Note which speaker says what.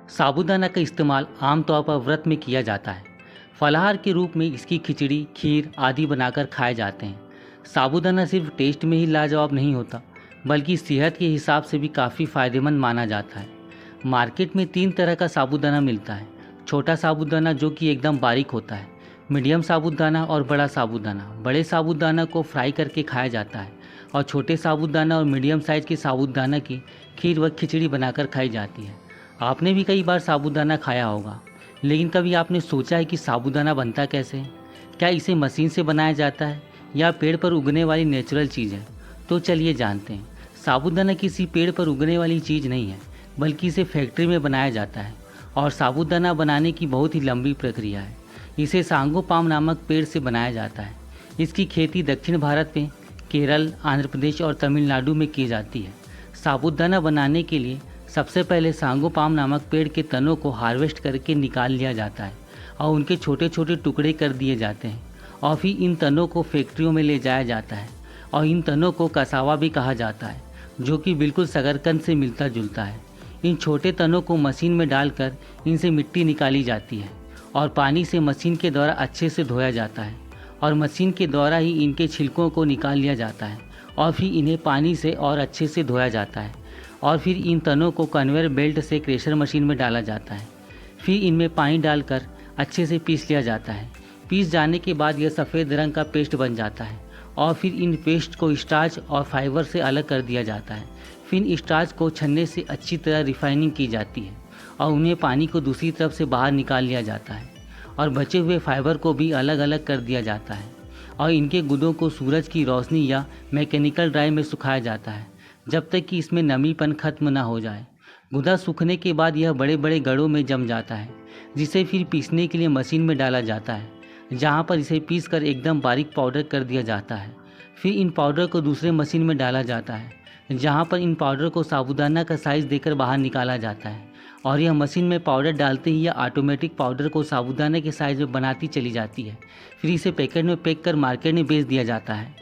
Speaker 1: साबूदाना का इस्तेमाल आमतौर पर व्रत में किया जाता है। फलाहार के रूप में इसकी खिचड़ी, खीर आदि बनाकर खाए जाते हैं। साबूदाना सिर्फ टेस्ट में ही लाजवाब नहीं होता, बल्कि सेहत के हिसाब से भी काफ़ी फ़ायदेमंद माना जाता है। मार्केट में 3 तरह का साबूदाना मिलता है। छोटा साबूदाना जो कि एकदम बारीक होता है, मीडियम साबूदाना और बड़ा साबूदाना। बड़े साबूदाना को फ्राई करके खाया जाता है और छोटे साबूदाना और मीडियम साइज़ के साबूदाना की खीर व खिचड़ी बनाकर खाई जाती है। आपने भी कई बार साबूदाना खाया होगा, लेकिन कभी आपने सोचा है कि साबूदाना बनता कैसे है? क्या इसे मशीन से बनाया जाता है या पेड़ पर उगने वाली नेचुरल चीज़ है? तो चलिए जानते हैं। साबूदाना किसी पेड़ पर उगने वाली चीज़ नहीं है, बल्कि इसे फैक्ट्री में बनाया जाता है और साबूदाना बनाने की बहुत ही लंबी प्रक्रिया है। इसे सांगोपाम नामक पेड़ से बनाया जाता है। इसकी खेती दक्षिण भारत में केरल, आंध्र प्रदेश और तमिलनाडु में की जाती है। साबूदाना बनाने के लिए सबसे पहले सांगोपाम नामक पेड़ के तनों को हार्वेस्ट करके निकाल लिया जाता है और उनके छोटे छोटे टुकड़े कर दिए जाते हैं और फिर इन तनों को फैक्ट्रियों में ले जाया जाता है और इन तनों को कसावा भी कहा जाता है, जो कि बिल्कुल शकरकंद से मिलता जुलता है। इन छोटे तनों को मशीन में डालकर इनसे मिट्टी निकाली जाती है और पानी से मशीन के द्वारा अच्छे से धोया जाता है और मशीन के द्वारा ही इनके छिलकों को निकाल लिया जाता है और फिर इन्हें पानी से और अच्छे से धोया जाता है और फिर इन तनों को कन्वेयर बेल्ट से क्रेशर मशीन में डाला जाता है। फिर इनमें पानी डालकर अच्छे से पीस लिया जाता है। पीस जाने के बाद यह सफ़ेद रंग का पेस्ट बन जाता है और फिर इन पेस्ट को स्टार्च और फाइबर से अलग कर दिया जाता है। फिर स्टार्च को छन्ने से अच्छी तरह रिफाइनिंग की जाती है और उन्हें पानी को दूसरी तरफ से बाहर निकाल लिया जाता है और बचे हुए फाइबर को भी अलग अलग कर दिया जाता है और इनके गुदों को सूरज की रोशनी या मैकेनिकल ड्राई में सुखाया जाता है, जब तक कि इसमें नमीपन खत्म ना हो जाए। गुदा सूखने के बाद यह बड़े बड़े गड़ों में जम जाता है, जिसे फिर पीसने के लिए मशीन में डाला जाता है, जहाँ पर इसे पीस कर एकदम बारीक पाउडर कर दिया जाता है। फिर इन पाउडर को दूसरे मशीन में डाला जाता है, जहाँ पर इन पाउडर को साबूदाना का साइज़ देकर बाहर निकाला जाता है और यह मशीन में पाउडर डालते ही यह ऑटोमेटिक पाउडर को साबूदाना के साइज़ में बनाती चली जाती है। फिर इसे पैकेट में पैक कर मार्केट में बेच दिया जाता है।